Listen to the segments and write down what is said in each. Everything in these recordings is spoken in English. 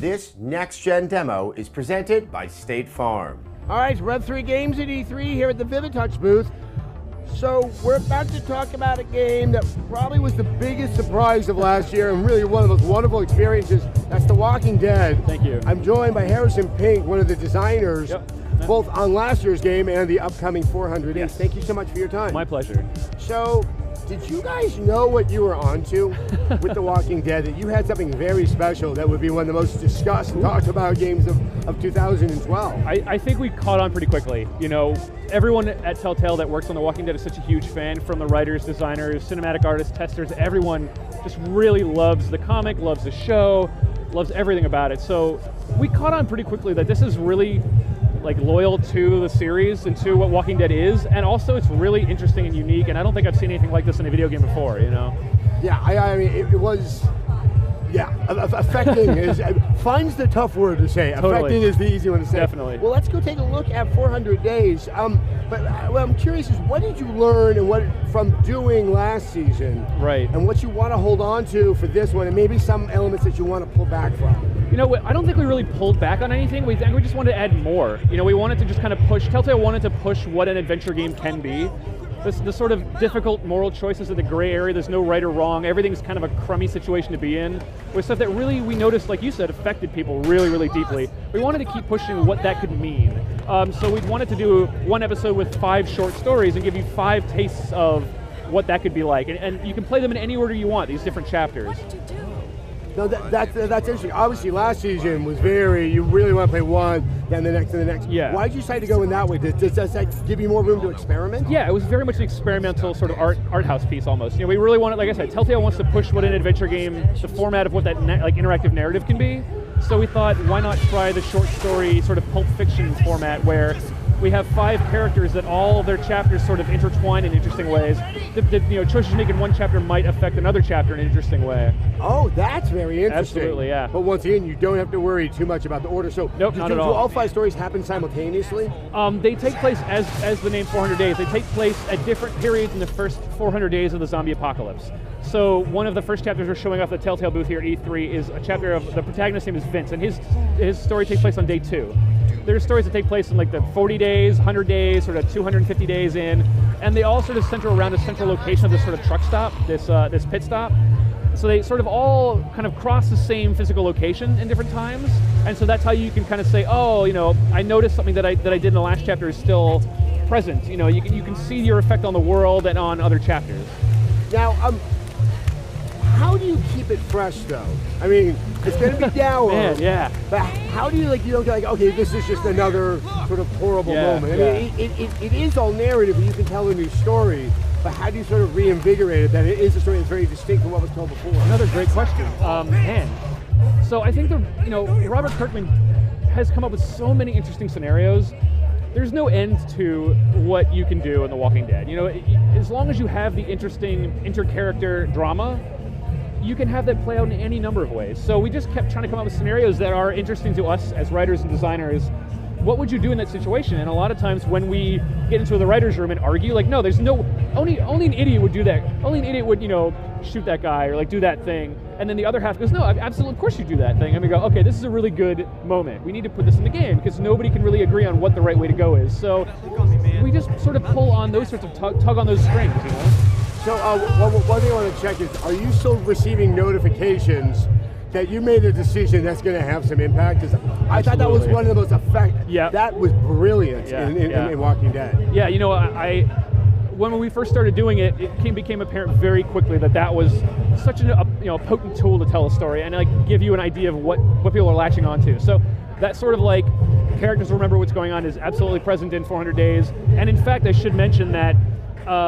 This next-gen demo is presented by State Farm. All right, Rev 3 Games at E3 here at the Vivid Touch booth. So we're about to talk about a game that probably was the biggest surprise of last year and really one of those wonderful experiences. That's The Walking Dead. Thank you. I'm joined by Harrison Pink, one of the designers, both on last year's game and the upcoming 400 Days. Thank you so much for your time. My pleasure. So, did you guys know what you were onto with The Walking Dead? That you had something very special that would be one of the most discussed and talked about games of 2012? I think we caught on pretty quickly. You know, everyone at Telltale that works on The Walking Dead is such a huge fan, from the writers, designers, cinematic artists, testers. Everyone just really loves the comic, loves the show, loves everything about it. So we caught on pretty quickly that this is really like loyal to the series and to what Walking Dead is, and also it's really interesting and unique, and I don't think I've seen anything like this in a video game before, you know? Yeah, I mean, it was, affecting is, find's the tough word to say. Totally. Affecting is the easy one to say. Definitely. Well, let's go take a look at 400 Days. But what I'm curious is, what did you learn and what from doing last season? Right. And what you want to hold on to for this one, and maybe some elements that you want to pull back from? You know, I don't think we really pulled back on anything. We just wanted to add more. You know, we wanted to just kind of push, Telltale wanted to push what an adventure game can be. The sort of difficult moral choices of the gray area, there's no right or wrong, everything's kind of a crummy situation to be in, with stuff that really, we noticed, like you said, affected people really, really deeply. We wanted to keep pushing what that could mean. So we wanted to do one episode with 5 short stories and give you 5 tastes of what that could be like. And you can play them in any order you want, these different chapters. No, that's interesting. Obviously, last season was you really want to play one, then the next, and the next. Yeah. Why did you decide to go in that way? Does that give you more room to experiment? Yeah, it was very much an experimental sort of art house piece almost. You know, we really wanted, like I said, Telltale wants to push what an adventure game, the format of what that like interactive narrative can be. So we thought, why not try the short story sort of Pulp Fiction format where we have 5 characters that all of their chapters sort of intertwine in interesting ways. The choices you make in one chapter might affect another chapter in an interesting way. Oh, that's very interesting. Absolutely, yeah. But once again, you don't have to worry too much about the order. So, nope, not at all. Do all 5 stories happen simultaneously? They take place, as the name 400 Days, they take place at different periods in the first 400 days of the zombie apocalypse. So one of the first chapters we're showing off the Telltale booth here at E3 is a chapter of, the protagonist's name is Vince, and his story takes place on day 2. There's stories that take place in like the 40 days, 100 days, sort of 250 days in, and they all sort of center around a central location of this sort of truck stop, this pit stop. So they sort of all kind of cross the same physical location in different times, and so that's how you can kind of say, oh, you know, I noticed something that I did in the last chapter is still present. You know, you can see your effect on the world and on other chapters. Now, how do you keep it fresh, though? I mean, it's going to be dour. Man, yeah. But how do you, you don't get like, okay, this is just another sort of horrible moment. I mean, it is all narrative, and you can tell a new story, but how do you sort of reinvigorate it that it is a story that's very distinct from what was told before? Another great question. So I think Robert Kirkman has come up with so many interesting scenarios. There's no end to what you can do in The Walking Dead. You know, as long as you have the interesting inter-character drama, you can have that play out in any number of ways. So we just kept trying to come up with scenarios that are interesting to us as writers and designers. What would you do in that situation? And a lot of times when we get into the writer's room and argue, like, no, there's no, only an idiot would do that. Only an idiot would, shoot that guy or like do that thing. And then the other half goes, no, absolutely, of course you do that thing. And we go, okay, this is a really good moment. We need to put this in the game because nobody can really agree on what the right way to go is. So we just sort of pull on those sorts of tug on those strings, you know? So one thing I want to check is, are you still receiving notifications that you made a decision that's going to have some impact? Because I thought that was one of the most that was brilliant in Walking Dead. Yeah, you know, when we first started doing it, became apparent very quickly that was such a potent tool to tell a story and like give you an idea of what people are latching onto. So that sort of like characters remember what's going on is absolutely present in 400 Days. And in fact, I should mention that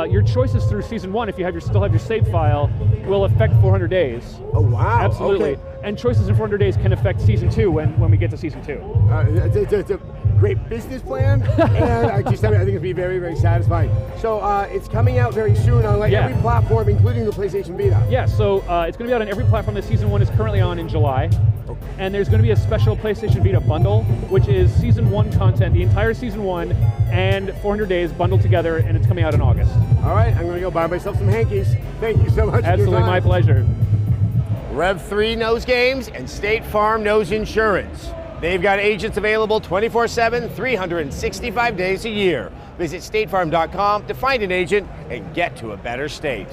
your choices through season 1, if you still have your save file, will affect 400 Days. Oh wow! Absolutely. Okay. And choices in 400 Days can affect season 2 when we get to season 2. It's a great business plan, and I think it'll be very, very satisfying. So it's coming out very soon on every platform, including the PlayStation Vita. Yeah. So it's going to be out on every platform that season 1 is currently on in July. And there's going to be a special PlayStation Vita bundle, which is season 1 content, the entire season 1 and 400 Days bundled together, and it's coming out in August. All right, I'm going to go buy myself some hankies. Thank you so much. Absolutely, for your time. my pleasure. Rev3 knows games, and State Farm knows insurance. They've got agents available 24/7, 365 days a year. Visit statefarm.com to find an agent and get to a better state.